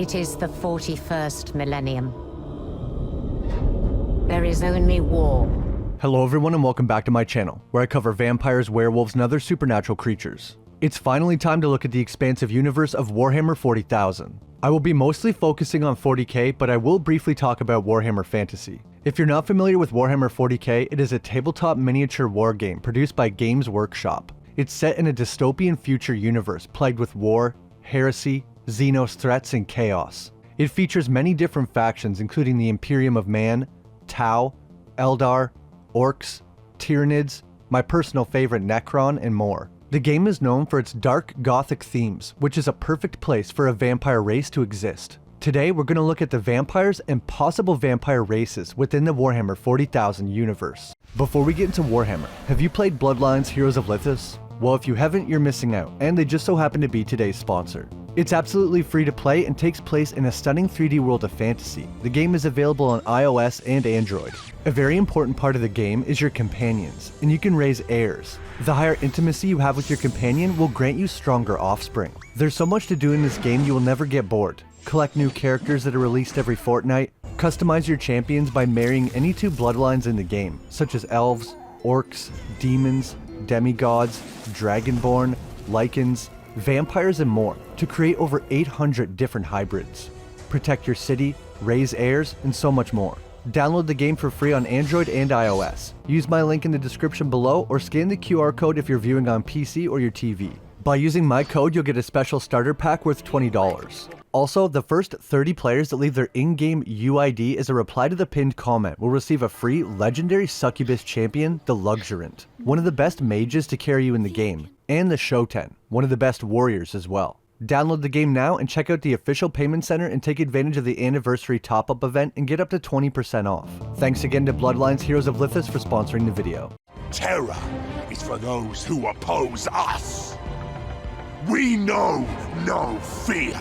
It is the 41st millennium. There is only war. Hello everyone and welcome back to my channel, where I cover vampires, werewolves, and other supernatural creatures. It's finally time to look at the expansive universe of Warhammer 40,000. I will be mostly focusing on 40k, but I will briefly talk about Warhammer Fantasy. If you're not familiar with Warhammer 40k, it is a tabletop miniature war game produced by Games Workshop. It's set in a dystopian future universe plagued with war, heresy, Xenos threats, and chaos. It features many different factions including the Imperium of Man, Tau, Eldar, Orcs, Tyranids, my personal favorite Necron, and more. The game is known for its dark gothic themes, which is a perfect place for a vampire race to exist. Today we're going to look at the vampires and possible vampire races within the Warhammer 40,000 universe. Before we get into Warhammer, have you played Bloodlines Heroes of Lithos? Well, if you haven't, you're missing out, and they just so happen to be today's sponsor. It's absolutely free to play and takes place in a stunning 3D world of fantasy. The game is available on iOS and Android. A very important part of the game is your companions, and you can raise heirs. The higher intimacy you have with your companion will grant you stronger offspring. There's so much to do in this game you will never get bored. Collect new characters that are released every fortnight, customize your champions by marrying any two bloodlines in the game, such as elves, orcs, demons, demigods, dragonborn, lycans, vampires, and more, to create over 800 different hybrids. Protect your city, raise heirs, and so much more. Download the game for free on Android and iOS. Use my link in the description below or scan the QR code if you're viewing on PC or your TV. By using my code, you'll get a special starter pack worth $20. Also, the first 30 players that leave their in-game UID as a reply to the pinned comment will receive a free legendary succubus champion, the Luxurant, one of the best mages to carry you in the game, and the Shoten, one of the best warriors as well. Download the game now and check out the official payment center and take advantage of the anniversary top-up event and get up to 20% off. Thanks again to Bloodlines Heroes of Lithos for sponsoring the video. Terror is for those who oppose us. We know no fear.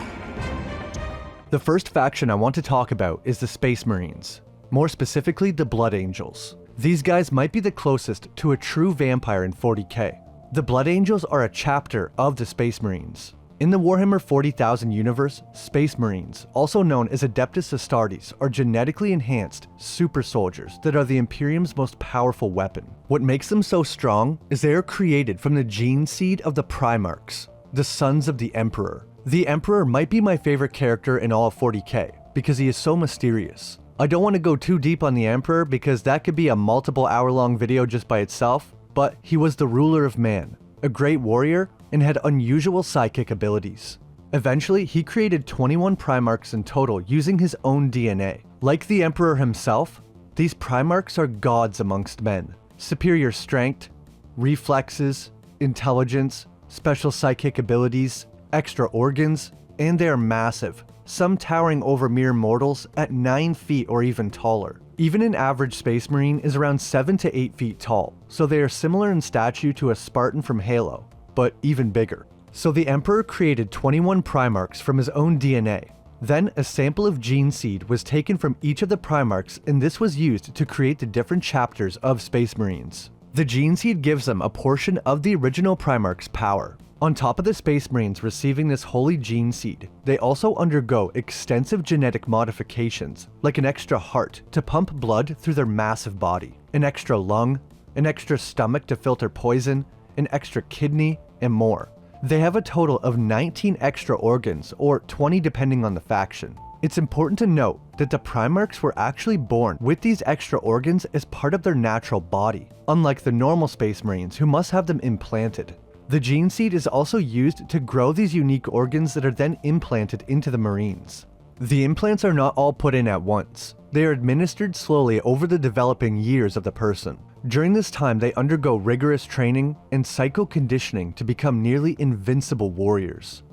The first faction I want to talk about is the Space Marines, more specifically the Blood Angels. These guys might be the closest to a true vampire in 40k. The Blood Angels are a chapter of the Space Marines. In the Warhammer 40,000 universe, Space Marines, also known as Adeptus Astartes, are genetically enhanced super soldiers that are the Imperium's most powerful weapon. What makes them so strong is they are created from the gene seed of the Primarchs, the sons of the Emperor. The Emperor might be my favorite character in all of 40k, because he is so mysterious. I don't want to go too deep on the Emperor because that could be a multiple hour-long video just by itself, but he was the ruler of man, a great warrior, and had unusual psychic abilities. Eventually, he created 21 Primarchs in total using his own DNA. Like the Emperor himself, these Primarchs are gods amongst men. Superior strength, reflexes, intelligence, special psychic abilities, extra organs, and they are massive, some towering over mere mortals at 9 feet or even taller. Even an average Space Marine is around 7 to 8 feet tall, so they are similar in stature to a Spartan from Halo, but even bigger. So the Emperor created 21 Primarchs from his own DNA. Then a sample of gene seed was taken from each of the Primarchs, and this was used to create the different chapters of Space Marines. The gene seed gives them a portion of the original Primarch's power. On top of the Space Marines receiving this holy gene seed, they also undergo extensive genetic modifications, like an extra heart to pump blood through their massive body, an extra lung, an extra stomach to filter poison, an extra kidney, and more. They have a total of 19 extra organs, or 20 depending on the faction. It's important to note that the Primarchs were actually born with these extra organs as part of their natural body, unlike the normal Space Marines who must have them implanted. The gene seed is also used to grow these unique organs that are then implanted into the Marines. The implants are not all put in at once. They are administered slowly over the developing years of the person. During this time, they undergo rigorous training and psycho-conditioning to become nearly invincible warriors.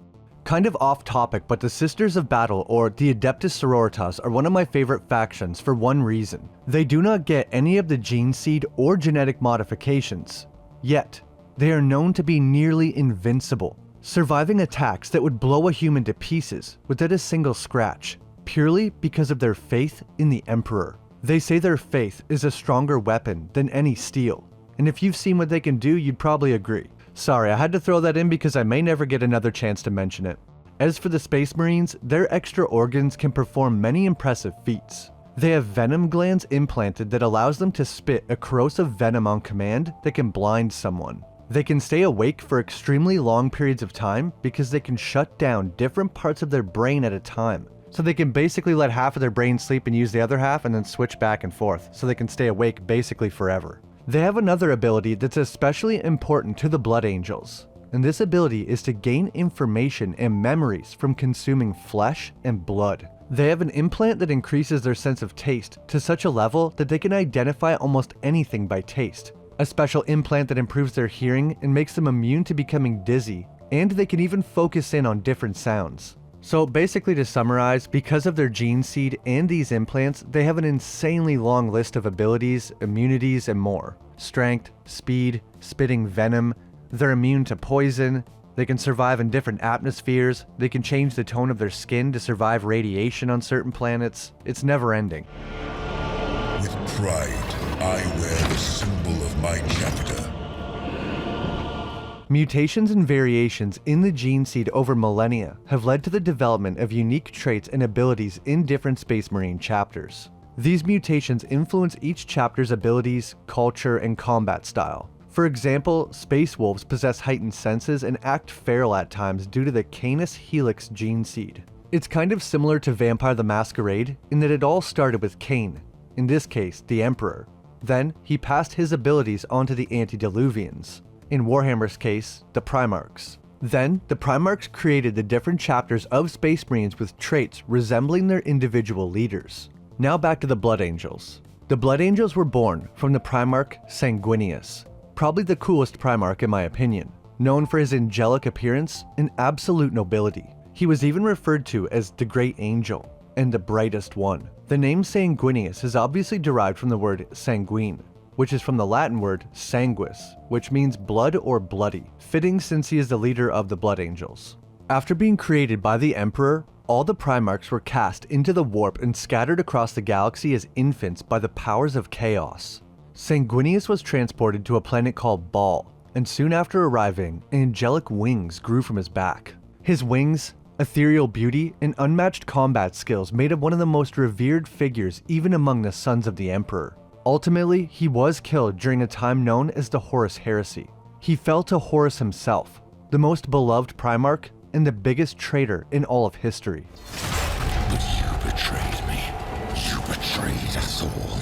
Kind of off topic, but the Sisters of Battle, or the Adeptus Sororitas, are one of my favorite factions for one reason. They do not get any of the gene seed or genetic modifications, yet they are known to be nearly invincible, surviving attacks that would blow a human to pieces without a single scratch, purely because of their faith in the Emperor. They say their faith is a stronger weapon than any steel, and if you've seen what they can do, you'd probably agree. Sorry, I had to throw that in because I may never get another chance to mention it. As for the Space Marines, their extra organs can perform many impressive feats. They have venom glands implanted that allows them to spit a corrosive venom on command that can blind someone. They can stay awake for extremely long periods of time because they can shut down different parts of their brain at a time. So they can basically let half of their brain sleep and use the other half and then switch back and forth, so they can stay awake basically forever. They have another ability that's especially important to the Blood Angels, and this ability is to gain information and memories from consuming flesh and blood. They have an implant that increases their sense of taste to such a level that they can identify almost anything by taste. A special implant that improves their hearing and makes them immune to becoming dizzy, and they can even focus in on different sounds. So basically, to summarize, because of their gene seed and these implants, they have an insanely long list of abilities, immunities, and more. Strength, speed, spitting venom, they're immune to poison, they can survive in different atmospheres, they can change the tone of their skin to survive radiation on certain planets. It's never ending. With pride, I wear the symbol of my chapter. Mutations and variations in the gene seed over millennia have led to the development of unique traits and abilities in different Space Marine chapters. These mutations influence each chapter's abilities, culture, and combat style. For example, Space Wolves possess heightened senses and act feral at times due to the Canis Helix gene seed. It's kind of similar to Vampire the Masquerade in that it all started with Cain, in this case the Emperor. Then he passed his abilities onto the Antediluvians. In Warhammer's case, the Primarchs. Then, the Primarchs created the different chapters of Space Marines with traits resembling their individual leaders. Now back to the Blood Angels. The Blood Angels were born from the Primarch Sanguinius, probably the coolest Primarch in my opinion, known for his angelic appearance and absolute nobility. He was even referred to as the Great Angel and the Brightest One. The name Sanguinius is obviously derived from the word sanguine, which is from the Latin word sanguis, which means blood or bloody, fitting since he is the leader of the Blood Angels. After being created by the Emperor, all the Primarchs were cast into the warp and scattered across the galaxy as infants by the powers of chaos. Sanguinius was transported to a planet called Baal, and soon after arriving, angelic wings grew from his back. His wings, ethereal beauty, and unmatched combat skills made him one of the most revered figures even among the sons of the Emperor. Ultimately, he was killed during a time known as the Horus Heresy. He fell to Horus himself, the most beloved Primarch and the biggest traitor in all of history. But you betrayed me. You betrayed us all.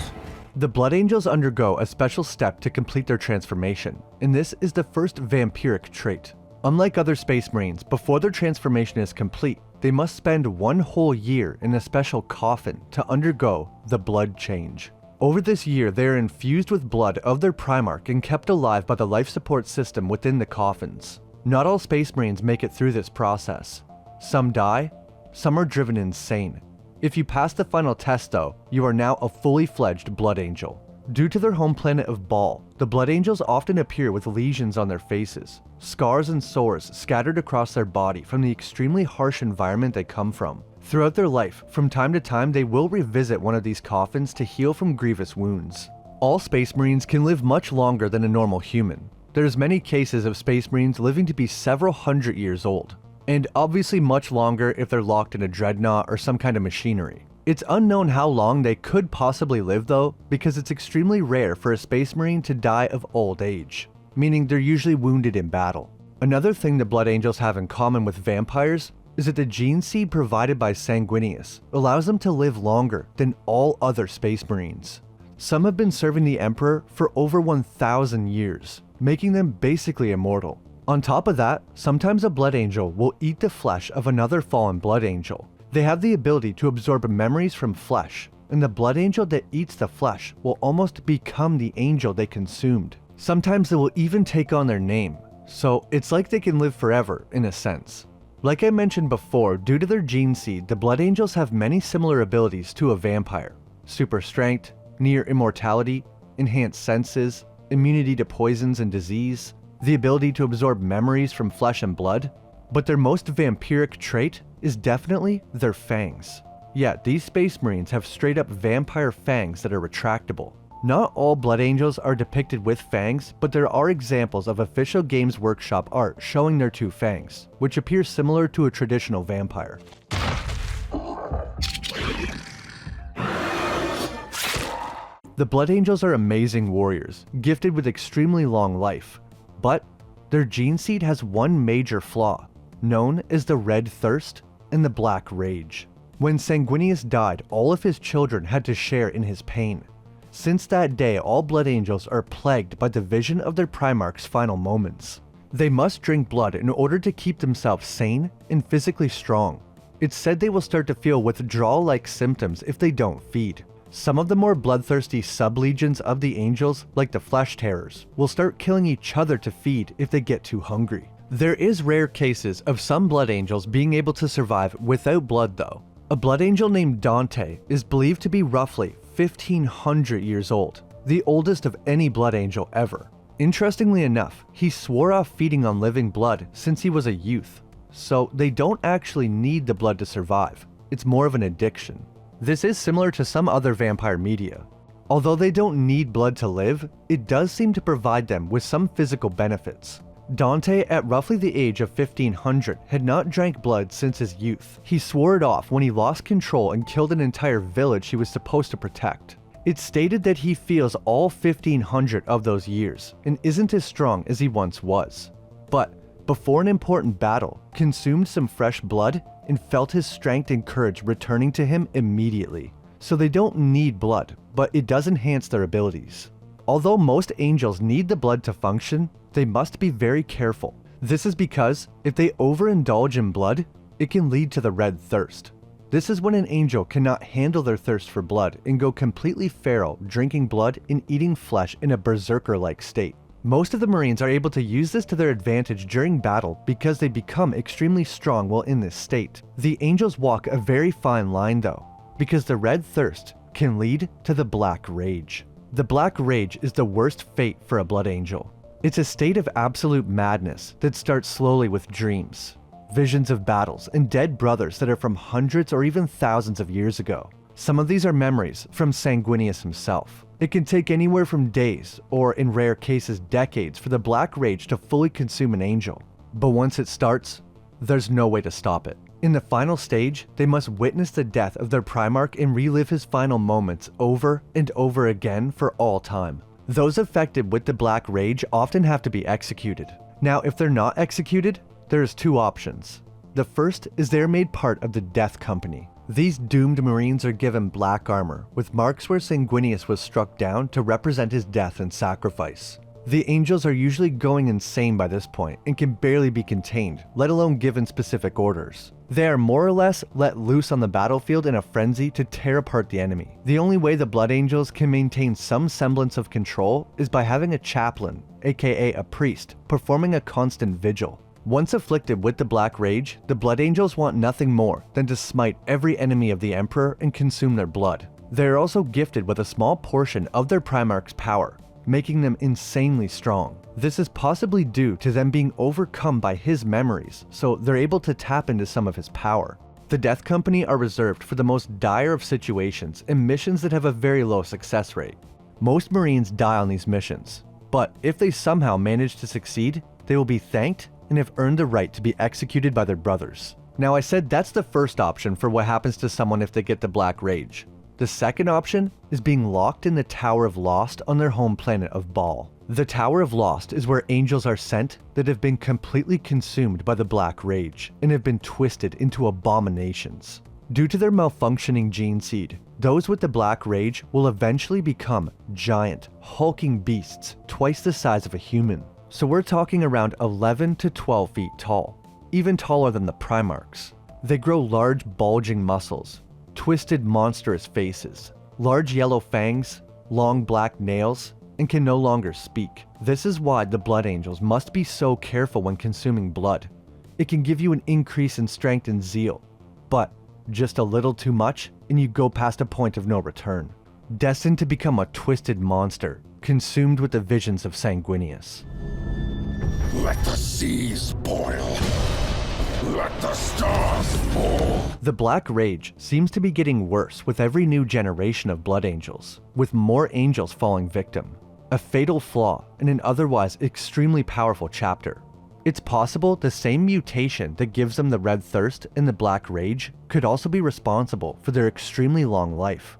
The Blood Angels undergo a special step to complete their transformation, and this is the first vampiric trait. Unlike other Space Marines, before their transformation is complete, they must spend one whole year in a special coffin to undergo the blood change. Over this year, they are infused with blood of their Primarch and kept alive by the life support system within the coffins. Not all Space Marines make it through this process. Some die, some are driven insane. If you pass the final test though, you are now a fully fledged Blood Angel. Due to their home planet of Baal, the Blood Angels often appear with lesions on their faces, scars and sores scattered across their body from the extremely harsh environment they come from. Throughout their life, from time to time they will revisit one of these coffins to heal from grievous wounds. All Space Marines can live much longer than a normal human. There's many cases of Space Marines living to be several hundred years old, and obviously much longer if they're locked in a dreadnought or some kind of machinery. It's unknown how long they could possibly live though, because it's extremely rare for a Space Marine to die of old age, meaning they're usually wounded in battle. Another thing the Blood Angels have in common with vampires is that the gene seed provided by Sanguinius allows them to live longer than all other Space Marines. Some have been serving the Emperor for over 1,000 years, making them basically immortal. On top of that, sometimes a Blood Angel will eat the flesh of another fallen Blood Angel. They have the ability to absorb memories from flesh, and the Blood Angel that eats the flesh will almost become the angel they consumed. Sometimes they will even take on their name, so it's like they can live forever in a sense. Like I mentioned before, due to their gene seed, the Blood Angels have many similar abilities to a vampire. Super strength, near immortality, enhanced senses, immunity to poisons and disease, the ability to absorb memories from flesh and blood, but their most vampiric trait is definitely their fangs. Yeah, these Space Marines have straight up vampire fangs that are retractable. Not all blood angels are depicted with fangs, but there are examples of official Games Workshop art showing their two fangs, which appears similar to a traditional vampire. The blood angels are amazing warriors, gifted with extremely long life, but their gene seed has one major flaw, known as the red thirst and the black rage. When Sanguinius died, all of his children had to share in his pain. Since that day, all blood angels are plagued by the vision of their Primarch's final moments. They must drink blood in order to keep themselves sane and physically strong. It's said they will start to feel withdrawal-like symptoms if they don't feed. Some of the more bloodthirsty sub-legions of the angels, like the Flesh Terrors, will start killing each other to feed if they get too hungry. There is rare cases of some blood angels being able to survive without blood though. A blood angel named Dante is believed to be roughly 1500 years old, the oldest of any blood angel ever. Interestingly enough, he swore off feeding on living blood since he was a youth, so they don't actually need the blood to survive. It's more of an addiction. This is similar to some other vampire media. Although they don't need blood to live, it does seem to provide them with some physical benefits. Dante, at roughly the age of 1500, had not drank blood since his youth. He swore it off when he lost control and killed an entire village he was supposed to protect. It's stated that he feels all 1500 of those years and isn't as strong as he once was. But before an important battle, consumed some fresh blood and felt his strength and courage returning to him immediately. So they don't need blood, but it does enhance their abilities. Although most angels need the blood to function, they must be very careful. This is because if they overindulge in blood, it can lead to the red thirst. This is when an angel cannot handle their thirst for blood and go completely feral, drinking blood and eating flesh in a berserker-like state. Most of the Marines are able to use this to their advantage during battle because they become extremely strong while in this state. The angels walk a very fine line though, because the red thirst can lead to the black rage. The black rage is the worst fate for a blood angel. It's a state of absolute madness that starts slowly with dreams, visions of battles, and dead brothers that are from hundreds or even thousands of years ago. Some of these are memories from Sanguinius himself. It can take anywhere from days, or in rare cases decades, for the black rage to fully consume an angel. But once it starts, there's no way to stop it. In the final stage, they must witness the death of their Primarch and relive his final moments over and over again for all time. Those affected with the black rage often have to be executed. Now, if they're not executed, there's two options. The first is they're made part of the Death Company. These doomed Marines are given black armor, with marks where Sanguinius was struck down to represent his death and sacrifice. The angels are usually going insane by this point and can barely be contained, let alone given specific orders. They are more or less let loose on the battlefield in a frenzy to tear apart the enemy. The only way the Blood Angels can maintain some semblance of control is by having a chaplain, aka a priest, performing a constant vigil. Once afflicted with the Black Rage, the Blood Angels want nothing more than to smite every enemy of the Emperor and consume their blood. They are also gifted with a small portion of their Primarch's power, making them insanely strong. This is possibly due to them being overcome by his memories, so they're able to tap into some of his power. The Death Company are reserved for the most dire of situations and missions that have a very low success rate. Most Marines die on these missions, but if they somehow manage to succeed, they will be thanked and have earned the right to be executed by their brothers. Now, I said that's the first option for what happens to someone if they get the Black Rage. The second option is being locked in the Tower of Lost on their home planet of Baal. The Tower of Lost is where angels are sent that have been completely consumed by the Black Rage and have been twisted into abominations. Due to their malfunctioning gene seed, those with the Black Rage will eventually become giant, hulking beasts twice the size of a human. So we're talking around 11 to 12 feet tall, even taller than the Primarchs. They grow large bulging muscles, twisted monstrous faces, large yellow fangs, long black nails, and can no longer speak. This is why the Blood Angels must be so careful when consuming blood. It can give you an increase in strength and zeal, but just a little too much and you go past a point of no return, destined to become a twisted monster, consumed with the visions of Sanguinius. Let the seas boil. Let the stars fall! The Black Rage seems to be getting worse with every new generation of Blood Angels, with more angels falling victim. A fatal flaw in an otherwise extremely powerful chapter. It's possible the same mutation that gives them the Red Thirst and the Black Rage could also be responsible for their extremely long life.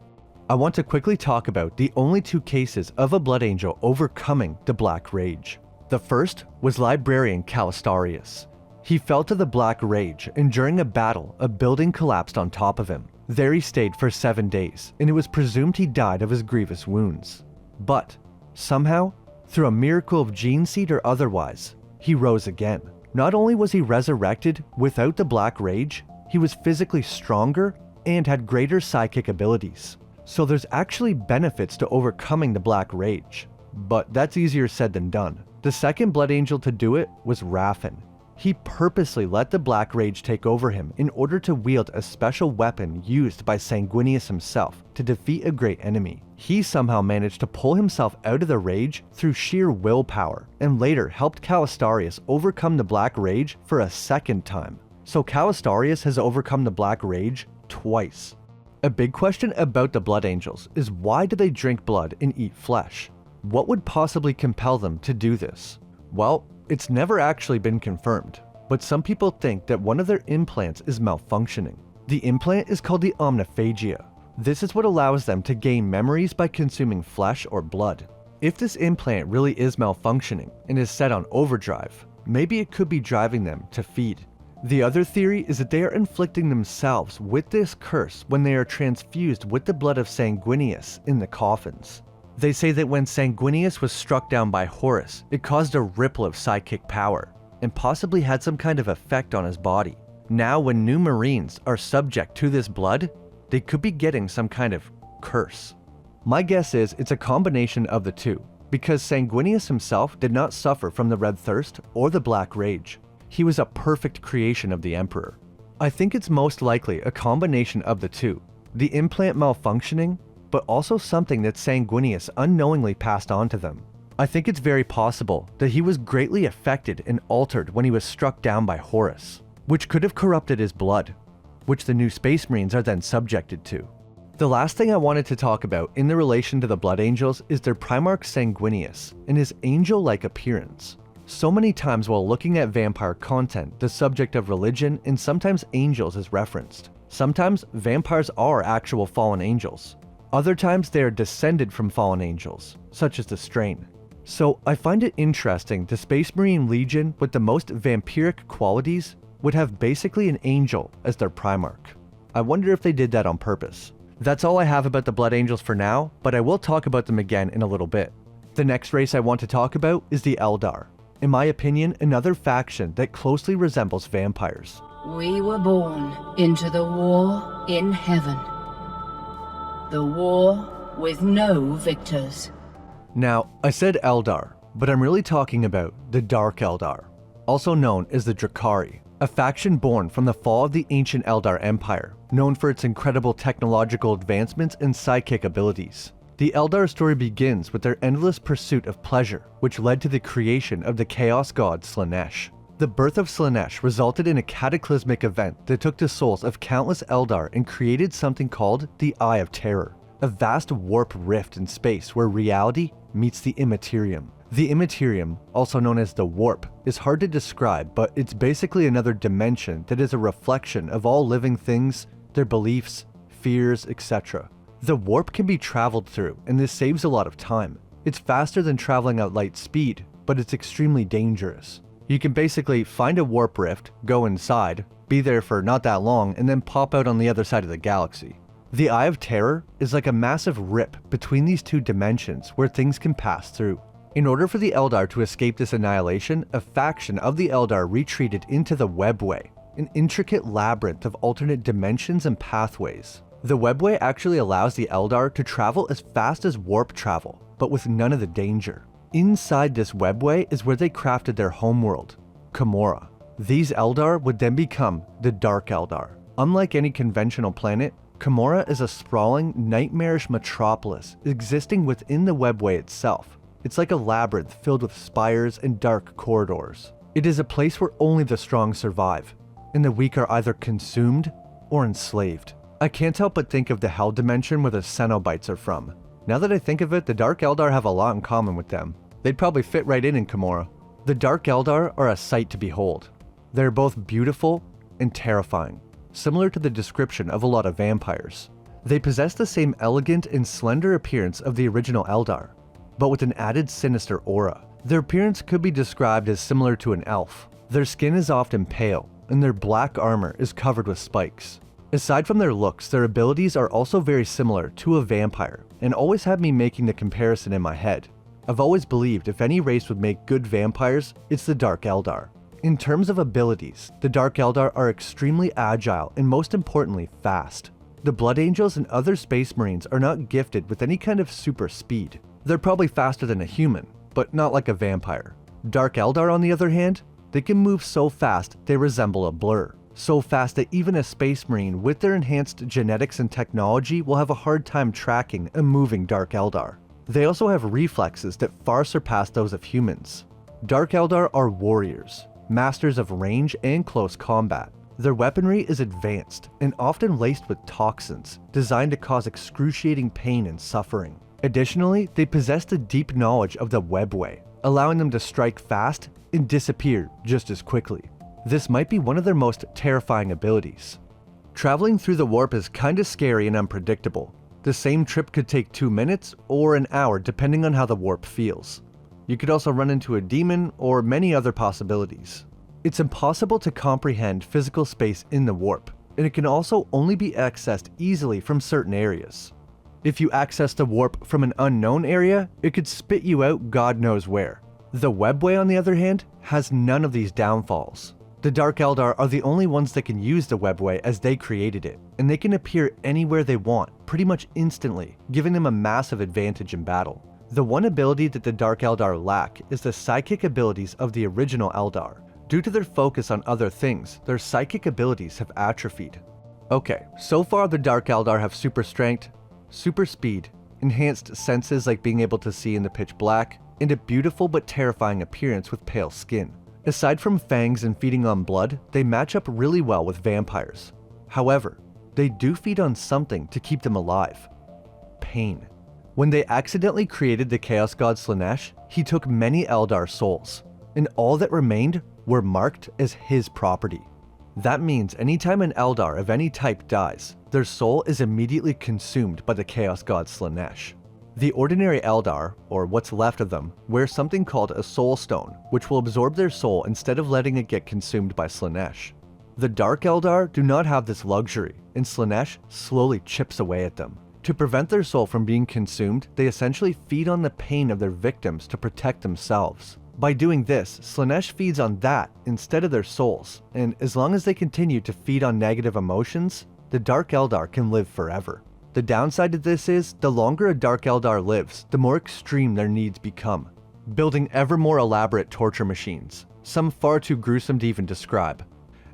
I want to quickly talk about the only two cases of a Blood Angel overcoming the Black Rage. The first was Librarian Calistarius. He fell to the Black Rage, and during a battle, a building collapsed on top of him. There he stayed for 7 days, and it was presumed he died of his grievous wounds. But, somehow, through a miracle of gene seed or otherwise, he rose again. Not only was he resurrected without the Black Rage, he was physically stronger and had greater psychic abilities. So there's actually benefits to overcoming the Black Rage. But that's easier said than done. The second Blood Angel to do it was Raffen. He purposely let the Black Rage take over him in order to wield a special weapon used by Sanguinius himself to defeat a great enemy. He somehow managed to pull himself out of the Rage through sheer willpower, and later helped Calistarius overcome the Black Rage for a second time. So Calistarius has overcome the Black Rage twice. A big question about the Blood Angels is, why do they drink blood and eat flesh? What would possibly compel them to do this? Well, it's never actually been confirmed, but some people think that one of their implants is malfunctioning. The implant is called the omniphagia. This is what allows them to gain memories by consuming flesh or blood. If this implant really is malfunctioning and is set on overdrive, maybe it could be driving them to feed. The other theory is that they are inflicting themselves with this curse when they are transfused with the blood of Sanguinius in the coffins. They say that when Sanguinius was struck down by Horus, it caused a ripple of psychic power, and possibly had some kind of effect on his body. Now when new Marines are subject to this blood, they could be getting some kind of curse. My guess is it's a combination of the two, because Sanguinius himself did not suffer from the Red Thirst or the Black Rage. He was a perfect creation of the Emperor. I think it's most likely a combination of the two, the implant malfunctioning, but also something that Sanguinius unknowingly passed on to them. I think it's very possible that he was greatly affected and altered when he was struck down by Horus, which could have corrupted his blood, which the new Space Marines are then subjected to. The last thing I wanted to talk about in the relation to the Blood Angels is their Primarch Sanguinius and his angel-like appearance. So many times while looking at vampire content, the subject of religion and sometimes angels is referenced. Sometimes vampires are actual fallen angels. Other times they are descended from fallen angels, such as the Strain. So I find it interesting the Space Marine Legion with the most vampiric qualities would have basically an angel as their Primarch. I wonder if they did that on purpose. That's all I have about the Blood Angels for now, but I will talk about them again in a little bit. The next race I want to talk about is the Eldar. In my opinion, another faction that closely resembles vampires. We were born into the war in heaven. The war with no victors. Now, I said Eldar, but I'm really talking about the Dark Eldar, also known as the Drakari, a faction born from the fall of the ancient Eldar Empire, known for its incredible technological advancements and psychic abilities. The Eldar story begins with their endless pursuit of pleasure, which led to the creation of the chaos god Slaanesh. The birth of Slaanesh resulted in a cataclysmic event that took the souls of countless Eldar and created something called the Eye of Terror, a vast warp rift in space where reality meets the immaterium. The immaterium, also known as the warp, is hard to describe, but it's basically another dimension that is a reflection of all living things, their beliefs, fears, etc. The warp can be traveled through, and this saves a lot of time. It's faster than traveling at light speed, but it's extremely dangerous. You can basically find a warp rift, go inside, be there for not that long, and then pop out on the other side of the galaxy. The Eye of Terror is like a massive rip between these two dimensions where things can pass through. In order for the Eldar to escape this annihilation, a faction of the Eldar retreated into the Webway, an intricate labyrinth of alternate dimensions and pathways. The Webway actually allows the Eldar to travel as fast as warp travel, but with none of the danger. Inside this Webway is where they crafted their homeworld, Camorra. These Eldar would then become the Dark Eldar. Unlike any conventional planet, Camorra is a sprawling, nightmarish metropolis existing within the Webway itself. It's like a labyrinth filled with spires and dark corridors. It is a place where only the strong survive. and the weak are either consumed or enslaved. I can't help but think of the Hell dimension where the Cenobites are from. Now that I think of it, the Dark Eldar have a lot in common with them. They'd probably fit right in Camorra. The Dark Eldar are a sight to behold. They're both beautiful and terrifying, similar to the description of a lot of vampires. They possess the same elegant and slender appearance of the original Eldar, but with an added sinister aura. Their appearance could be described as similar to an elf. Their skin is often pale, and their black armor is covered with spikes. Aside from their looks, their abilities are also very similar to a vampire, and always have me making the comparison in my head. I've always believed if any race would make good vampires, it's the Dark Eldar. In terms of abilities, the Dark Eldar are extremely agile and most importantly, fast. The Blood Angels and other Space Marines are not gifted with any kind of super speed. They're probably faster than a human, but not like a vampire. Dark Eldar, on the other hand, they can move so fast they resemble a blur. So fast that even a Space Marine with their enhanced genetics and technology will have a hard time tracking a moving Dark Eldar. They also have reflexes that far surpass those of humans. Dark Eldar are warriors, masters of range and close combat. Their weaponry is advanced and often laced with toxins designed to cause excruciating pain and suffering. Additionally, they possess a deep knowledge of the webway, allowing them to strike fast and disappear just as quickly. This might be one of their most terrifying abilities. Traveling through the warp is kinda scary and unpredictable. The same trip could take 2 minutes or an hour depending on how the warp feels. You could also run into a demon or many other possibilities. It's impossible to comprehend physical space in the warp, and it can also only be accessed easily from certain areas. If you access the warp from an unknown area, it could spit you out God knows where. The webway, on the other hand, has none of these downfalls. The Dark Eldar are the only ones that can use the webway as they created it, and they can appear anywhere they want, pretty much instantly, giving them a massive advantage in battle. The one ability that the Dark Eldar lack is the psychic abilities of the original Eldar. Due to their focus on other things, their psychic abilities have atrophied. Okay, so far the Dark Eldar have super strength, super speed, enhanced senses like being able to see in the pitch black, and a beautiful but terrifying appearance with pale skin. Aside from fangs and feeding on blood, they match up really well with vampires. However, they do feed on something to keep them alive: pain. When they accidentally created the Chaos God Slaanesh, he took many Eldar souls, and all that remained were marked as his property. That means anytime an Eldar of any type dies, their soul is immediately consumed by the Chaos God Slaanesh. The ordinary Eldar, or what's left of them, wear something called a soul stone, which will absorb their soul instead of letting it get consumed by Slaanesh. The Dark Eldar do not have this luxury, and Slaanesh slowly chips away at them. To prevent their soul from being consumed, they essentially feed on the pain of their victims to protect themselves. By doing this, Slaanesh feeds on that instead of their souls, and as long as they continue to feed on negative emotions, the Dark Eldar can live forever. The downside to this is, the longer a Dark Eldar lives, the more extreme their needs become, building ever more elaborate torture machines, some far too gruesome to even describe.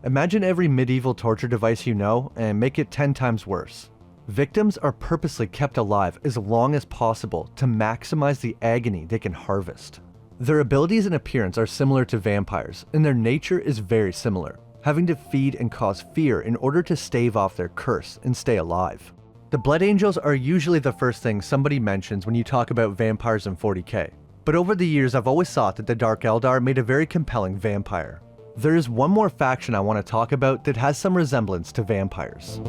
Imagine every medieval torture device you know, and make it 10 times worse. Victims are purposely kept alive as long as possible to maximize the agony they can harvest. Their abilities and appearance are similar to vampires, and their nature is very similar, having to feed and cause fear in order to stave off their curse and stay alive. The Blood Angels are usually the first thing somebody mentions when you talk about vampires in 40k, but over the years I've always thought that the Dark Eldar made a very compelling vampire. There is one more faction I want to talk about that has some resemblance to vampires.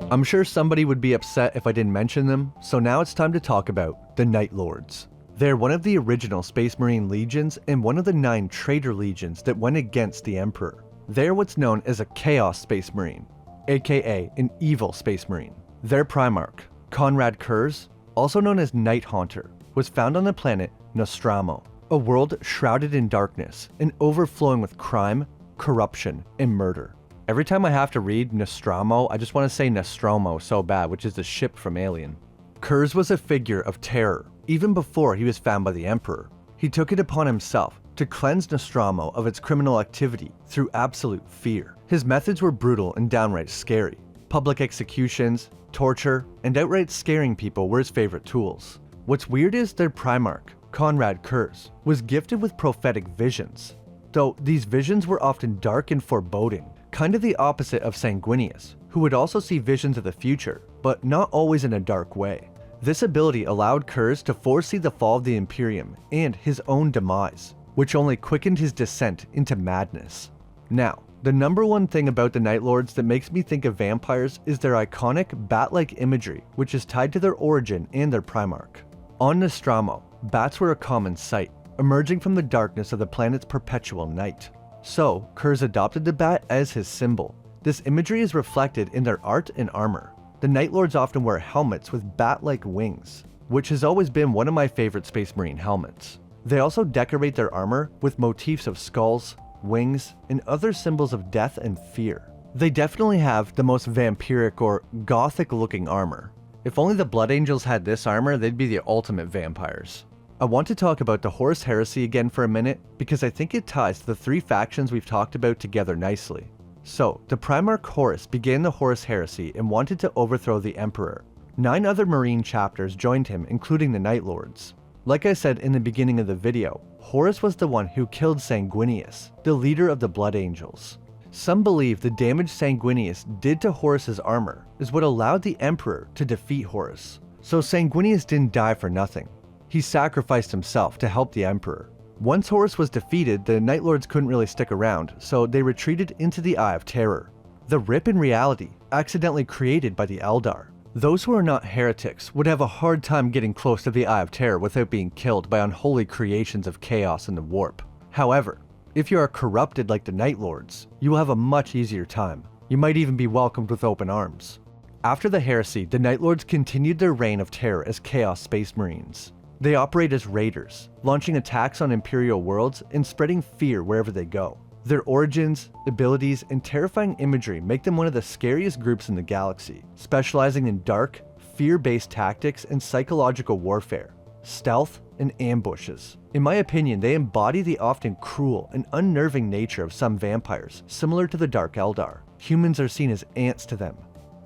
I'm sure somebody would be upset if I didn't mention them, so now it's time to talk about the Night Lords. They're one of the original Space Marine legions and one of the 9 traitor legions that went against the Emperor. They're what's known as a Chaos Space Marine, aka an evil Space Marine. Their Primarch, Conrad Kurz, also known as Night Haunter, was found on the planet Nostromo, a world shrouded in darkness and overflowing with crime, corruption, and murder. Every time I have to read Nostromo, I just want to say Nostromo so bad, which is the ship from Alien. Kurz was a figure of terror, even before he was found by the Emperor. He took it upon himself to cleanse Nostromo of its criminal activity through absolute fear. His methods were brutal and downright scary. Public executions, torture, and outright scaring people were his favorite tools. What's weird is their Primarch, Conrad Kurz, was gifted with prophetic visions, though these visions were often dark and foreboding, kind of the opposite of Sanguinius, who would also see visions of the future, but not always in a dark way. This ability allowed Kurz to foresee the fall of the Imperium and his own demise, which only quickened his descent into madness. Now, the number one thing about the Night Lords that makes me think of vampires is their iconic bat-like imagery, which is tied to their origin and their Primarch. On Nostromo, bats were a common sight, emerging from the darkness of the planet's perpetual night. So, Kurz adopted the bat as his symbol. This imagery is reflected in their art and armor. The Night Lords often wear helmets with bat-like wings, which has always been one of my favorite Space Marine helmets. They also decorate their armor with motifs of skulls, wings, and other symbols of death and fear. They definitely have the most vampiric or gothic looking armor. If only the Blood Angels had this armor, they'd be the ultimate vampires. I want to talk about the Horus Heresy again for a minute, because I think it ties the three factions we've talked about together nicely. So, the Primarch Horus began the Horus Heresy and wanted to overthrow the Emperor. 9 other Marine chapters joined him, including the Night Lords. Like I said in the beginning of the video, Horus was the one who killed Sanguinius, the leader of the Blood Angels. Some believe the damage Sanguinius did to Horus's armor is what allowed the Emperor to defeat Horus. So Sanguinius didn't die for nothing. He sacrificed himself to help the Emperor. Once Horus was defeated, the Night Lords couldn't really stick around, so they retreated into the Eye of Terror, the rip in reality accidentally created by the Eldar. Those who are not heretics would have a hard time getting close to the Eye of Terror without being killed by unholy creations of chaos in the warp. However, if you are corrupted like the Night Lords, you will have a much easier time. You might even be welcomed with open arms. After the heresy, the Night Lords continued their reign of terror as Chaos Space Marines. They operate as raiders, launching attacks on Imperial worlds and spreading fear wherever they go. Their origins, abilities, and terrifying imagery make them one of the scariest groups in the galaxy, specializing in dark, fear-based tactics and psychological warfare, stealth, and ambushes. In my opinion, they embody the often cruel and unnerving nature of some vampires, similar to the Dark Eldar. Humans are seen as ants to them,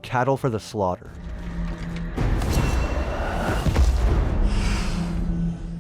cattle for the slaughter.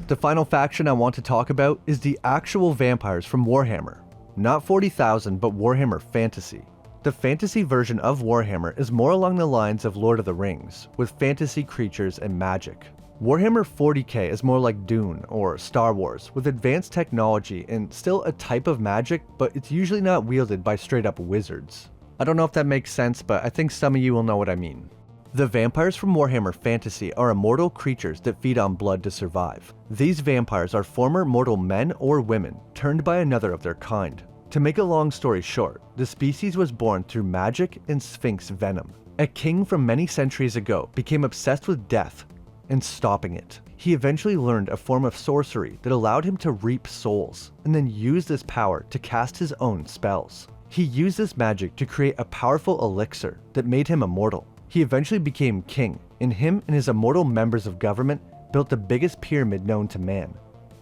The final faction I want to talk about is the actual vampires from Warhammer. Not 40,000, but Warhammer Fantasy. The fantasy version of Warhammer is more along the lines of Lord of the Rings, with fantasy creatures and magic. Warhammer 40K is more like Dune or Star Wars, with advanced technology and still a type of magic, but it's usually not wielded by straight up wizards. I don't know if that makes sense, but I think some of you will know what I mean. The vampires from Warhammer Fantasy are immortal creatures that feed on blood to survive. These vampires are former mortal men or women turned by another of their kind. To make a long story short, the species was born through magic and Sphinx venom. A king from many centuries ago became obsessed with death and stopping it. He eventually learned a form of sorcery that allowed him to reap souls and then use this power to cast his own spells. He used this magic to create a powerful elixir that made him immortal. He eventually became king, and him and his immortal members of government built the biggest pyramid known to man.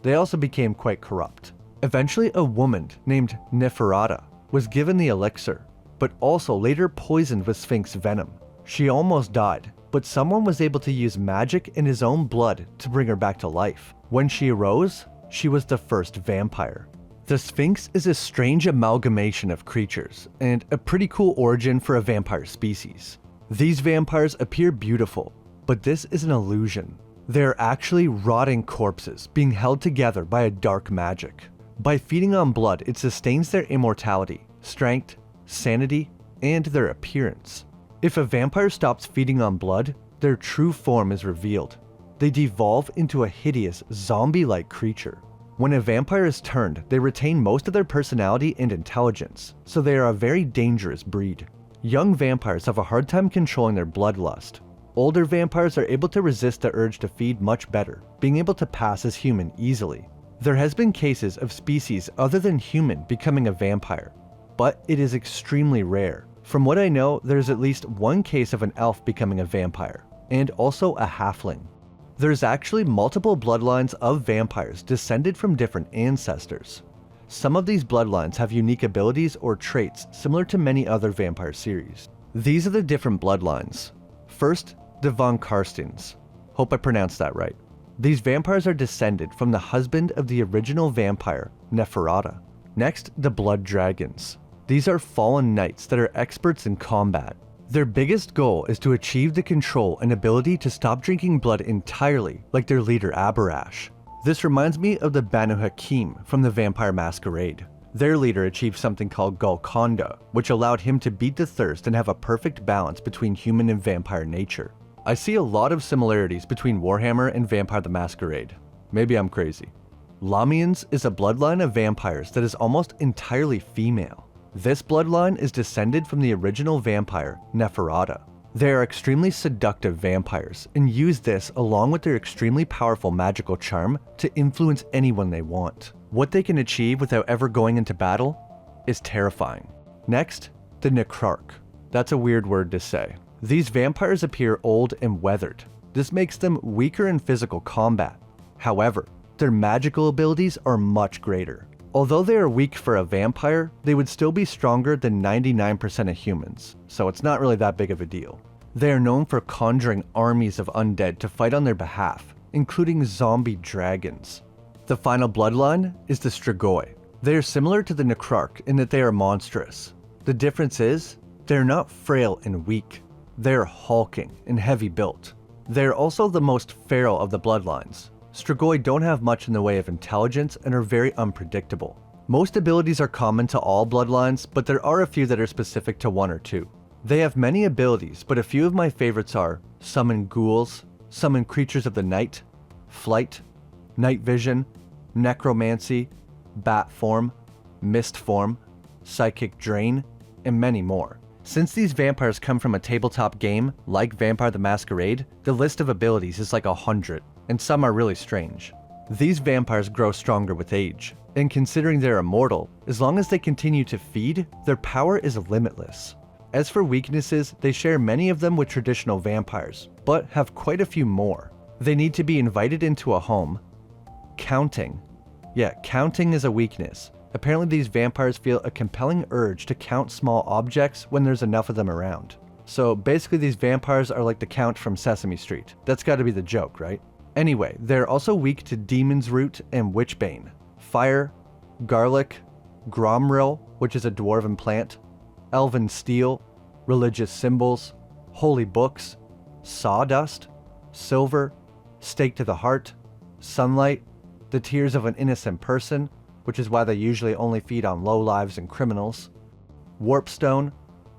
They also became quite corrupt. Eventually, a woman named Neferata was given the elixir, but also later poisoned with Sphinx venom. She almost died, but someone was able to use magic in his own blood to bring her back to life. When she arose, she was the first vampire. The Sphinx is a strange amalgamation of creatures, and a pretty cool origin for a vampire species. These vampires appear beautiful, but this is an illusion. They are actually rotting corpses being held together by a dark magic. By feeding on blood, it sustains their immortality, strength, sanity, and their appearance. If a vampire stops feeding on blood, their true form is revealed. They devolve into a hideous, zombie-like creature. When a vampire is turned, they retain most of their personality and intelligence, so they are a very dangerous breed. Young vampires have a hard time controlling their bloodlust. Older vampires are able to resist the urge to feed much better, being able to pass as human easily. There has been cases of species other than human becoming a vampire, but it is extremely rare. From what I know, there's at least one case of an elf becoming a vampire, and also a halfling. There's actually multiple bloodlines of vampires descended from different ancestors. Some of these bloodlines have unique abilities or traits similar to many other vampire series. These are the different bloodlines. First, the von Karstens. Hope I pronounced that right. These vampires are descended from the husband of the original vampire, Neferata. Next, the blood dragons. These are fallen knights that are experts in combat. Their biggest goal is to achieve the control and ability to stop drinking blood entirely, like their leader Abarash. This reminds me of the Banu Hakim from the Vampire Masquerade. Their leader achieved something called Golconda, which allowed him to beat the thirst and have a perfect balance between human and vampire nature. I see a lot of similarities between Warhammer and Vampire the Masquerade. Maybe I'm crazy. Lamians is a bloodline of vampires that is almost entirely female. This bloodline is descended from the original vampire, Neferata. They are extremely seductive vampires and use this along with their extremely powerful magical charm to influence anyone they want. What they can achieve without ever going into battle is terrifying. Next, the Necrarch. That's a weird word to say. These vampires appear old and weathered. This makes them weaker in physical combat. However, their magical abilities are much greater. Although they are weak for a vampire, they would still be stronger than 99% of humans, so it's not really that big of a deal. They are known for conjuring armies of undead to fight on their behalf, including zombie dragons. The final bloodline is the Strigoi. They are similar to the Necrarch in that they are monstrous. The difference is, they are not frail and weak. They are hulking and heavy built. They are also the most feral of the bloodlines. Strigoi don't have much in the way of intelligence and are very unpredictable. Most abilities are common to all bloodlines, but there are a few that are specific to one or two. They have many abilities, but a few of my favorites are Summon Ghouls, Summon Creatures of the Night, Flight, Night Vision, Necromancy, Bat Form, Mist Form, Psychic Drain, and many more. Since these vampires come from a tabletop game, like Vampire the Masquerade, the list of abilities is like 100. And some are really strange. These vampires grow stronger with age, and considering they're immortal, as long as they continue to feed, their power is limitless. As for weaknesses, they share many of them with traditional vampires, but have quite a few more. They need to be invited into a home. Counting. Yeah, counting is a weakness. Apparently these vampires feel a compelling urge to count small objects when there's enough of them around. So basically these vampires are like the Count from Sesame Street. That's gotta be the joke, right? Anyway, they're also weak to Demon's Root and Witchbane, Fire, Garlic, Gromril, which is a dwarven plant, Elven Steel, Religious Symbols, Holy Books, Sawdust, Silver, Stake to the Heart, Sunlight, the Tears of an Innocent Person, which is why they usually only feed on lowlives and criminals, Warpstone,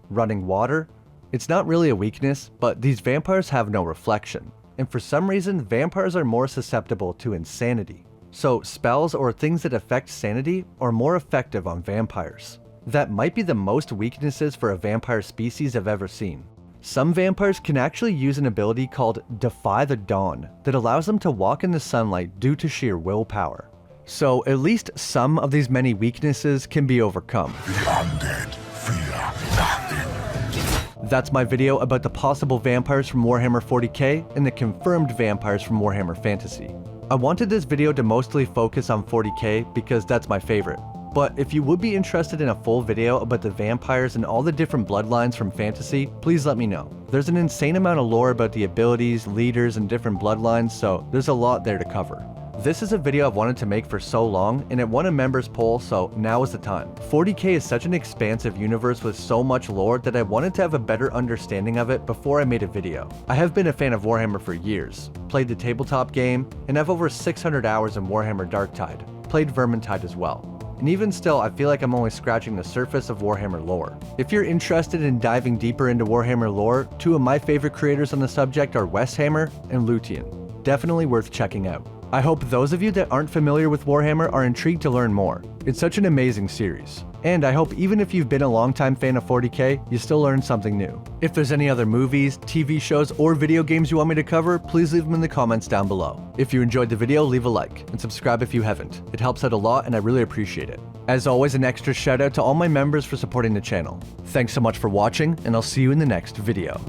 Running Water. It's not really a weakness, but these vampires have no reflection. And for some reason, vampires are more susceptible to insanity. So spells or things that affect sanity are more effective on vampires. That might be the most weaknesses for a vampire species I've ever seen. Some vampires can actually use an ability called Defy the Dawn that allows them to walk in the sunlight due to sheer willpower. So at least some of these many weaknesses can be overcome. The undead fear nothing. That's my video about the possible vampires from Warhammer 40K and the confirmed vampires from Warhammer Fantasy. I wanted this video to mostly focus on 40K because that's my favorite. But if you would be interested in a full video about the vampires and all the different bloodlines from Fantasy, please let me know. There's an insane amount of lore about the abilities, leaders, and different bloodlines, so there's a lot there to cover. This is a video I've wanted to make for so long, and it won a members poll, so now is the time. 40K is such an expansive universe with so much lore that I wanted to have a better understanding of it before I made a video. I have been a fan of Warhammer for years, played the tabletop game, and have over 600 hours in Warhammer Darktide, played Vermintide as well. And even still, I feel like I'm only scratching the surface of Warhammer lore. If you're interested in diving deeper into Warhammer lore, two of my favorite creators on the subject are Westhammer and Luthien. Definitely worth checking out. I hope those of you that aren't familiar with Warhammer are intrigued to learn more. It's such an amazing series. And I hope even if you've been a longtime fan of 40K, you still learned something new. If there's any other movies, TV shows, or video games you want me to cover, please leave them in the comments down below. If you enjoyed the video, leave a like, and subscribe if you haven't. It helps out a lot and I really appreciate it. As always, an extra shout out to all my members for supporting the channel. Thanks so much for watching, and I'll see you in the next video.